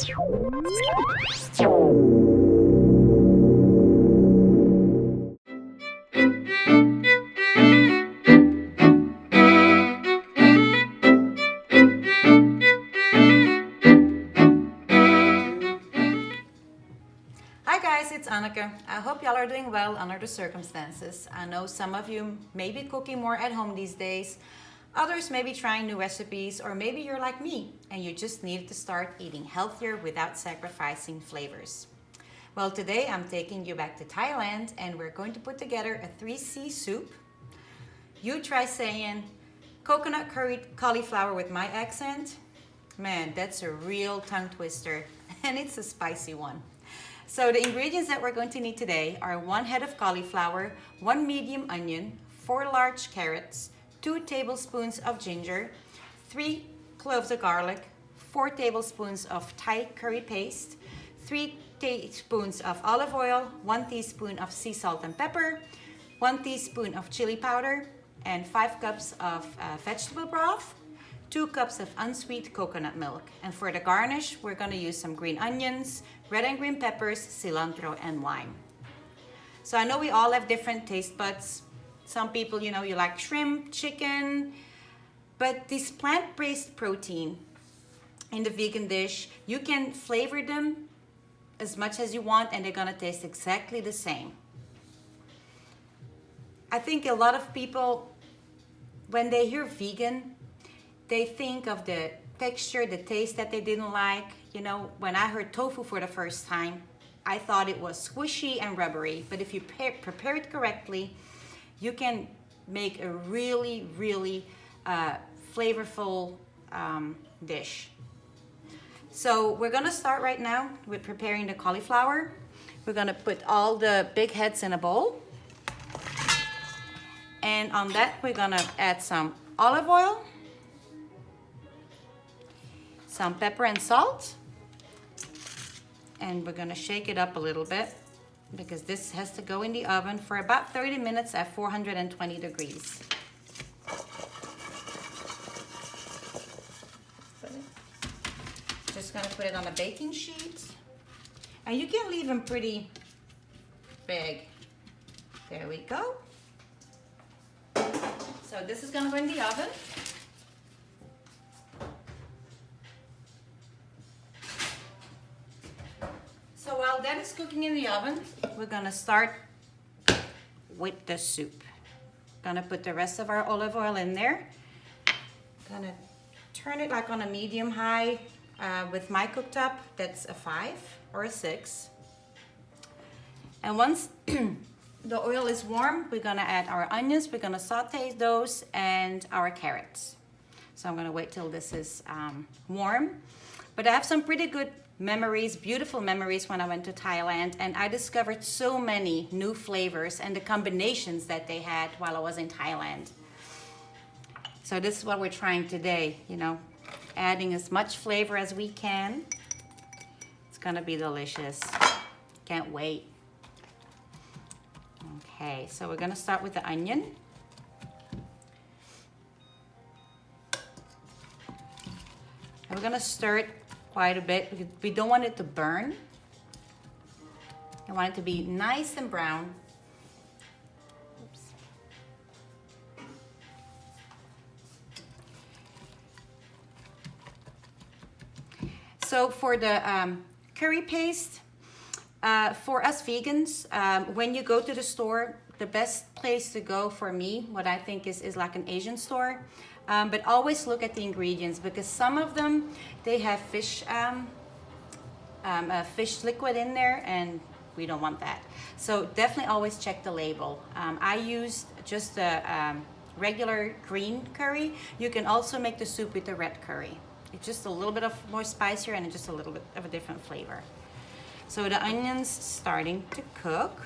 Hi guys, it's Anneke. I hope y'all are doing well under the circumstances. I know some of you may be cooking more at home these days. Others may be trying new recipes, or maybe you're like me and you just need to start eating healthier without sacrificing flavors. Well, today I'm taking you back to Thailand and we're going to put together a 3C soup. You try saying coconut curried cauliflower with my accent. Man, that's a real tongue twister, and it's a spicy one. So the ingredients that we're going to need today are 1 head of cauliflower, 1 medium onion, 4 large carrots, 2 tablespoons of ginger, 3 cloves of garlic, 4 tablespoons of Thai curry paste, 3 teaspoons of olive oil, 1 teaspoon of sea salt and pepper, 1 teaspoon of chili powder, and 5 cups of vegetable broth, 2 cups of unsweet coconut milk. And for the garnish, we're going to use some green onions, red and green peppers, cilantro, and lime. So I know we all have different taste buds. Some people, you like shrimp, chicken, but this plant-based protein in the vegan dish, you can flavor them as much as you want and they're going to taste exactly the same. I think a lot of people, when they hear vegan, they think of the texture, the taste that they didn't like. When I heard tofu for the first time, I thought it was squishy and rubbery. But if you prepare it correctly, you can make a really, really flavorful dish. So we're gonna start right now with preparing the cauliflower. We're gonna put all the big heads in a bowl. And on that, we're gonna add some olive oil, some pepper and salt, and we're gonna shake it up a little bit because this has to go in the oven for about 30 minutes at 420 degrees. Just gonna put it on a baking sheet, and you can leave them pretty big. There we go. So this is gonna go in the oven. So while that is cooking in the oven, we're gonna start with the soup. Gonna put the rest of our olive oil in there. Gonna turn it like on a medium high. With my cooktop, that's a 5 or a 6. And once the oil is warm, we're gonna add our onions, we're gonna saute those, and our carrots. So I'm gonna wait till this is warm. But I have some pretty good memories, beautiful memories when I went to Thailand, and I discovered so many new flavors and the combinations that they had while I was in Thailand. So this is what we're trying today, adding as much flavor as we can. It's gonna be delicious. Can't wait. Okay, so we're gonna start with the onion. And we're gonna stir it quite a bit because we don't want it to burn. I want it to be nice and brown. Oops. So for the curry paste, for us vegans, when you go to the store, the best place to go for me, what I think is like an Asian store. But always look at the ingredients because some of them, they have fish liquid in there and we don't want that. So definitely always check the label. I used just a regular green curry. You can also make the soup with the red curry. It's just a little bit of more spicier and just a little bit of a different flavor. So the onions starting to cook.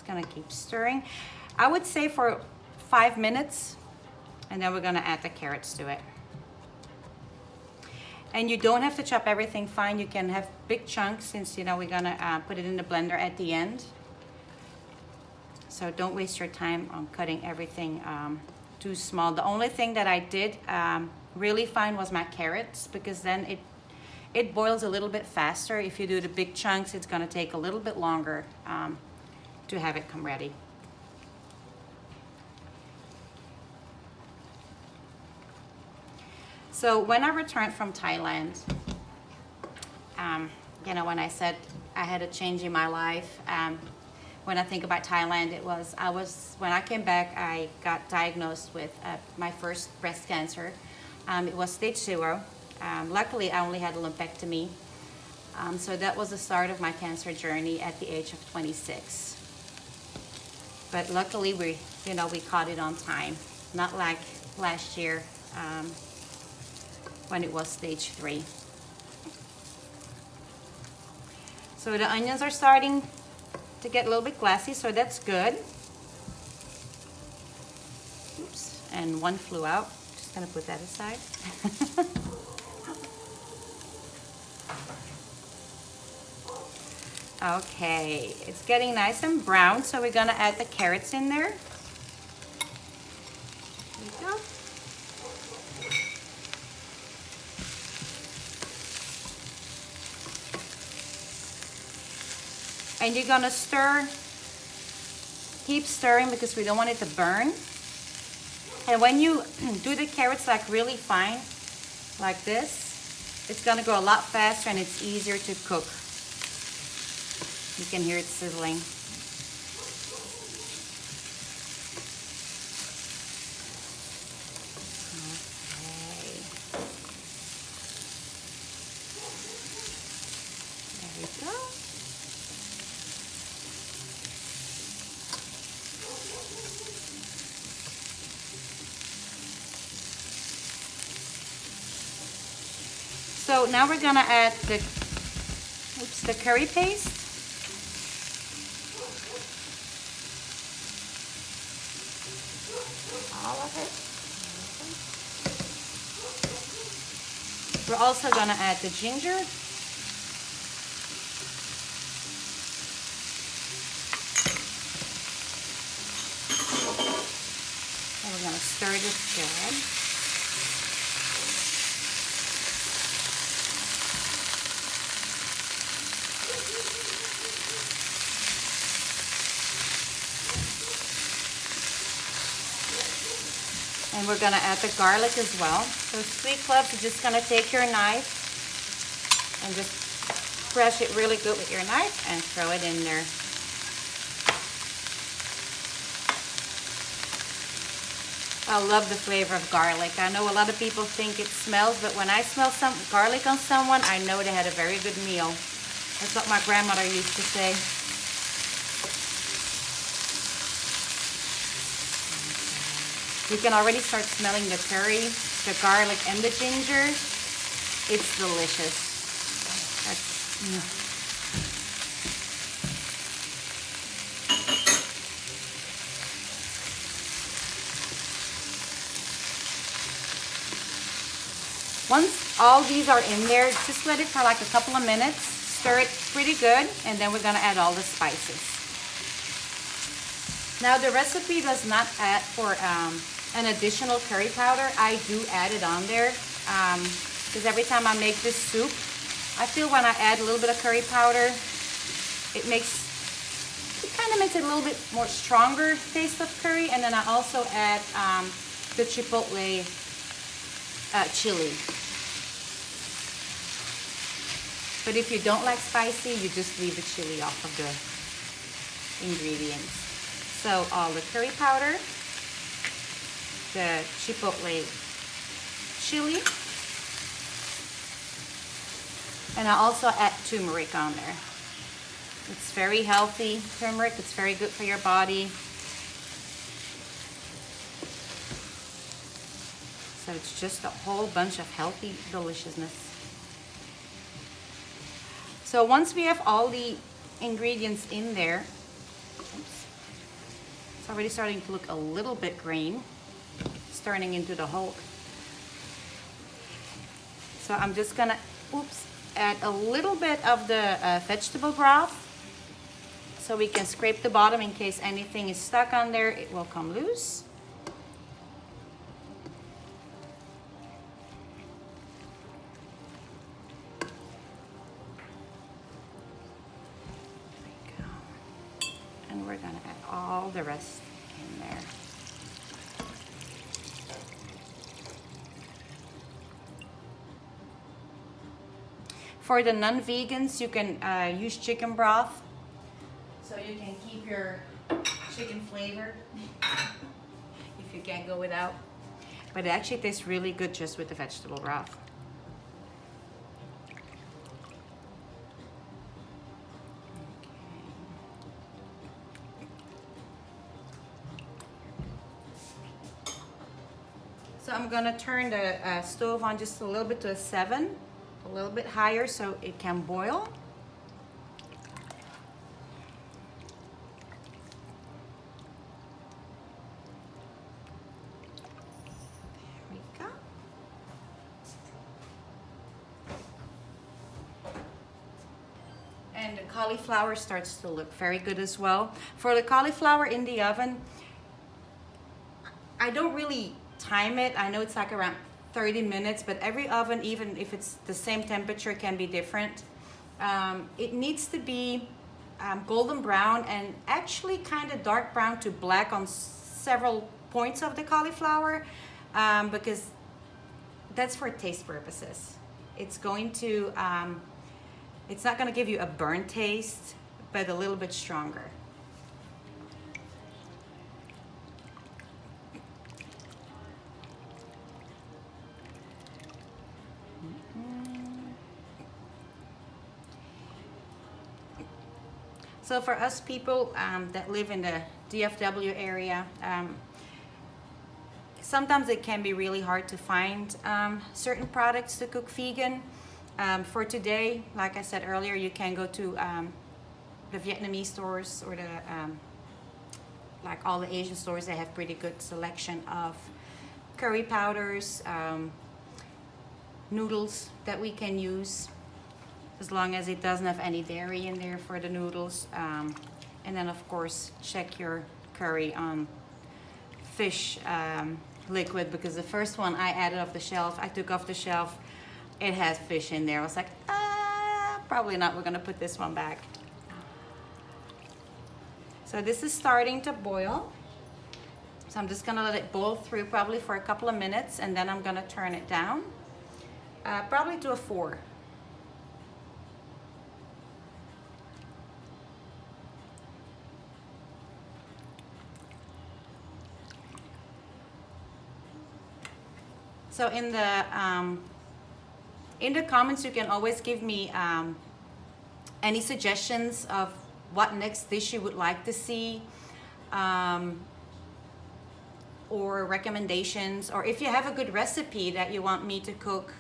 Gonna keep stirring. I would say for 5 minutes, and then we're gonna add the carrots to it. And you don't have to chop everything fine. You can have big chunks since we're gonna put it in the blender at the end. So don't waste your time on cutting everything too small. The only thing that I did really fine was my carrots, because then it boils a little bit faster. If you do the big chunks, it's gonna take a little bit longer to have it come ready. So when I returned from Thailand, you know, when I said I had a change in my life, when I think about Thailand, when I came back, I got diagnosed with my first breast cancer. It was stage 0. Luckily, I only had a lumpectomy. So that was the start of my cancer journey at the age of 26. But luckily, we caught it on time. Not like last year when it was stage 3. So the onions are starting to get a little bit glassy, so that's good. Oops, and one flew out. Just gonna put that aside. Okay, it's getting nice and brown, so we're gonna add the carrots in there. There we go. And you're gonna stir, keep stirring, because we don't want it to burn. And when you do the carrots like really fine, like this, it's gonna go a lot faster and it's easier to cook. You can hear it sizzling. Okay. There we go. So now we're gonna add the curry paste. All of it. We're also gonna add the ginger. And we're gonna stir this good. And we're gonna add the garlic as well. So sweet cloves, you're just gonna take your knife and just crush it really good with your knife and throw it in there. I love the flavor of garlic. I know a lot of people think it smells, but when I smell some garlic on someone, I know they had a very good meal. That's what my grandmother used to say. You can already start smelling the curry, the garlic, and the ginger. It's delicious. Once all these are in there, just let it for like a couple of minutes. Stir it pretty good, and then we're gonna add all the spices. Now the recipe does not add for an additional curry powder. I do add it on there because every time I make this soup, I feel when I add a little bit of curry powder, it kind of makes it a little bit more stronger taste of curry. And then I also add the chipotle chili. But if you don't like spicy, you just leave the chili off of the ingredients. So all the curry powder, the chipotle chili, and I also add turmeric on there. It's very healthy, turmeric. It's very good for your body. So it's just a whole bunch of healthy deliciousness. So once we have all the ingredients in there, oops, it's already starting to look a little bit green. It's turning into the Hulk. So I'm just gonna, add a little bit of the vegetable broth so we can scrape the bottom in case anything is stuck on there. It will come loose. the rest in there. For the non-vegans, you can use chicken broth, so you can keep your chicken flavor if you can't go without. But it actually tastes really good just with the vegetable broth. So I'm gonna turn the stove on just a little bit to a 7, a little bit higher so it can boil. There we go. And the cauliflower starts to look very good as well. For the cauliflower in the oven, I don't really time it. I know it's like around 30 minutes, but every oven, even if it's the same temperature, can be different. It needs to be golden brown and actually kind of dark brown to black on several points of the cauliflower, because that's for taste purposes. It's going to, it's not going to give you a burnt taste, but a little bit stronger. So for us people that live in the DFW area, sometimes it can be really hard to find certain products to cook vegan. For today, like I said earlier, you can go to the Vietnamese stores or the like all the Asian stores. They have pretty good selection of curry powders, noodles that we can use, as long as it doesn't have any dairy in there for the noodles. And then of course check your curry on fish liquid, because the first one I added off the shelf, I took off the shelf, it has fish in there. I was like, probably not, we're gonna put this one back. So this is starting to boil. So I'm just gonna let it boil through probably for a couple of minutes, and then I'm gonna turn it down, probably to a 4. So in the comments, you can always give me any suggestions of what next dish you would like to see, or recommendations, or if you have a good recipe that you want me to cook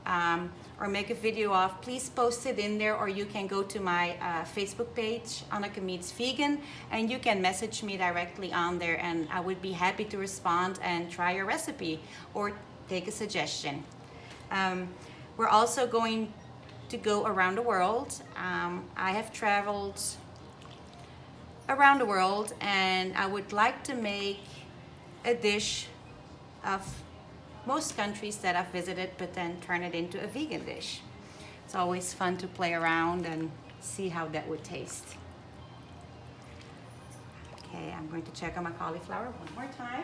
or make a video of, please post it in there, or you can go to my Facebook page, Anneke Meets Vegan, and you can message me directly on there, and I would be happy to respond and try your recipe or take a suggestion. We're also going to go around the world. I have traveled around the world, and I would like to make a dish of most countries that I've visited, but then turn it into a vegan dish. It's always fun to play around and see how that would taste. Okay, I'm going to check on my cauliflower one more time.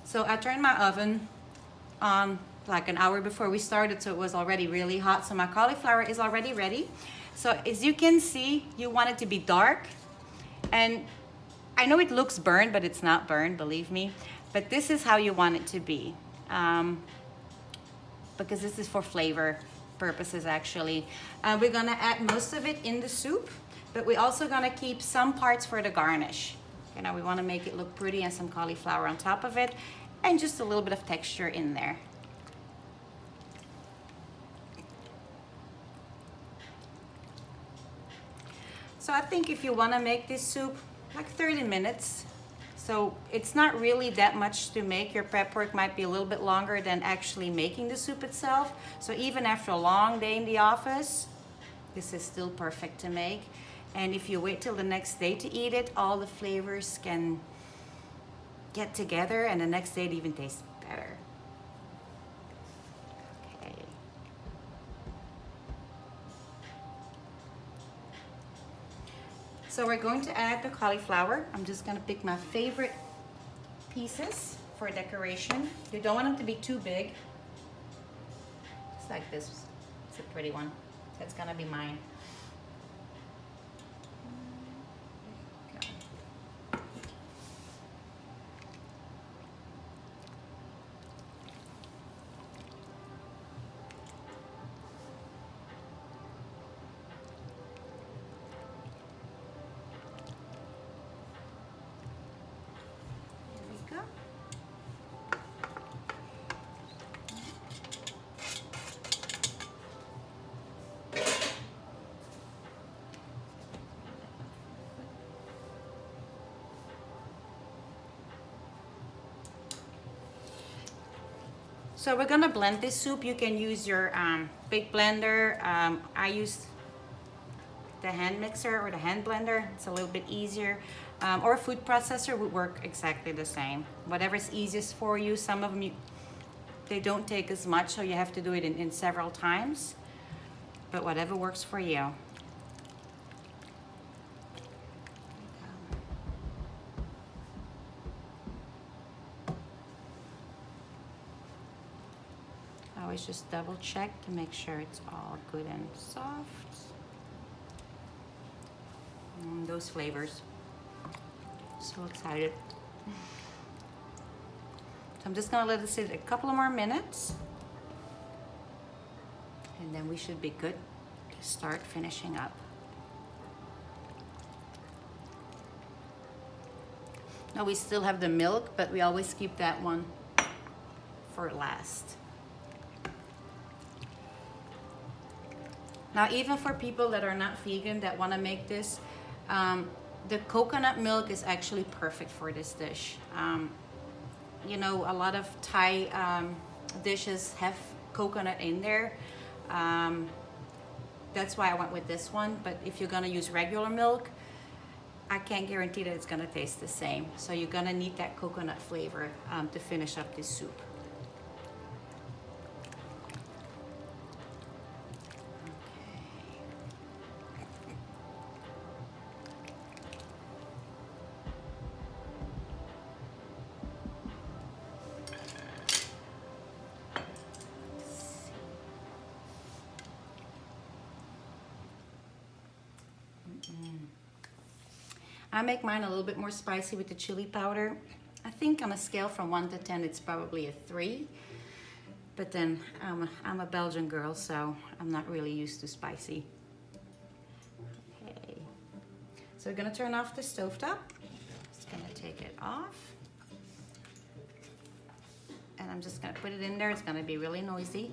So I turned my oven on like an hour before we started, so it was already really hot. So my cauliflower is already ready. So as you can see, you want it to be dark. And I know it looks burned, but it's not burned, believe me. But this is how you want it to be. Because this is for flavor purposes actually. We're gonna add most of it in the soup, but we're also gonna keep some parts for the garnish. You know, we wanna make it look pretty, and some cauliflower on top of it, and just a little bit of texture in there. So I think if you want to make this soup, like 30 minutes. So it's not really that much to make. Your prep work might be a little bit longer than actually making the soup itself. So even after a long day in the office, this is still perfect to make. And if you wait till the next day to eat it, all the flavors can get together, and the next day it even tastes better. Okay. So we're going to add the cauliflower. I'm just gonna pick my favorite pieces for decoration. You don't want them to be too big. Just like this. It's a pretty one. That's gonna be mine. So we're gonna blend this soup. You can use your big blender. I use the hand mixer or the hand blender. It's a little bit easier. Or a food processor would work exactly the same. Whatever's easiest for you. Some of them, they don't take as much, so you have to do it in several times. But whatever works for you. Always just double check to make sure it's all good and soft. Those flavors. So excited. So I'm just gonna let it sit a couple of more minutes, and then we should be good to start finishing up. Now we still have the milk, but we always keep that one for last. Now, even for people that are not vegan that want to make this, the coconut milk is actually perfect for this dish. You know, a lot of Thai dishes have coconut in there. That's why I went with this one. But if you're going to use regular milk, I can't guarantee that it's going to taste the same. So you're going to need that coconut flavor to finish up this soup. I make mine a little bit more spicy with the chili powder. I think on a scale from 1 to 10, it's probably a 3. But then I'm a Belgian girl, so I'm not really used to spicy. Okay. So we're gonna turn off the stovetop. Just gonna take it off. And I'm just gonna put it in there. It's gonna be really noisy.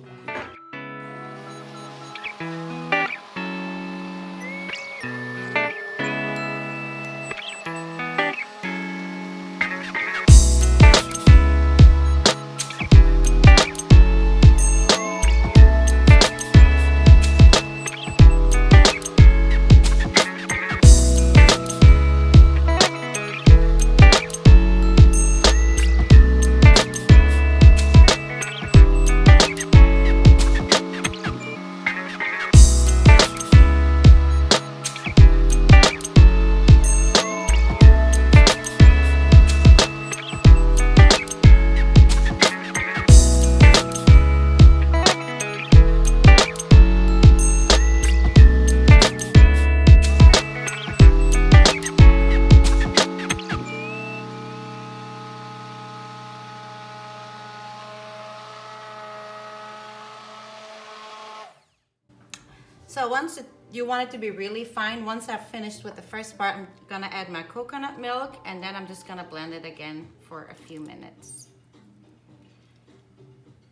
So once you want it to be really fine, once I've finished with the first part, I'm gonna add my coconut milk, and then I'm just gonna blend it again for a few minutes.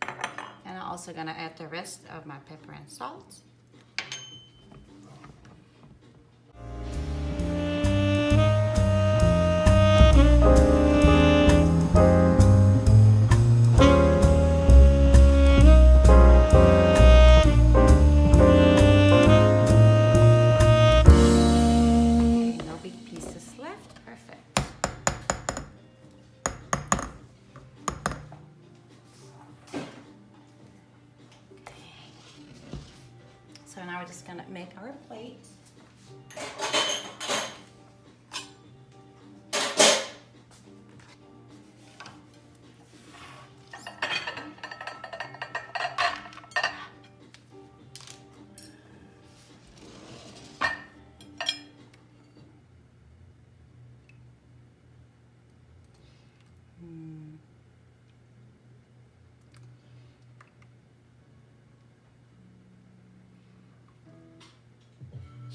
And I'm also gonna add the rest of my pepper and salt. now we're just gonna make our plate.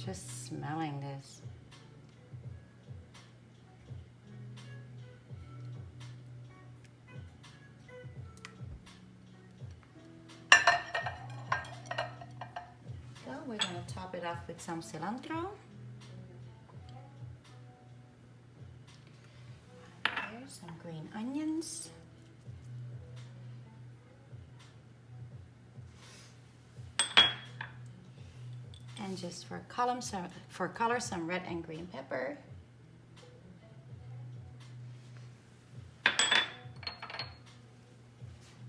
Just smelling this. So we're gonna top it off with some cilantro. Here's some green onions. And just for color, some red and green pepper.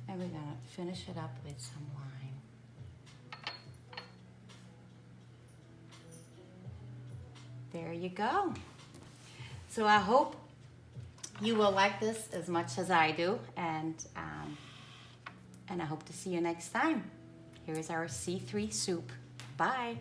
And we're gonna finish it up with some lime. There you go. So I hope you will like this as much as I do, and I hope to see you next time. Here is our C3 soup. Bye.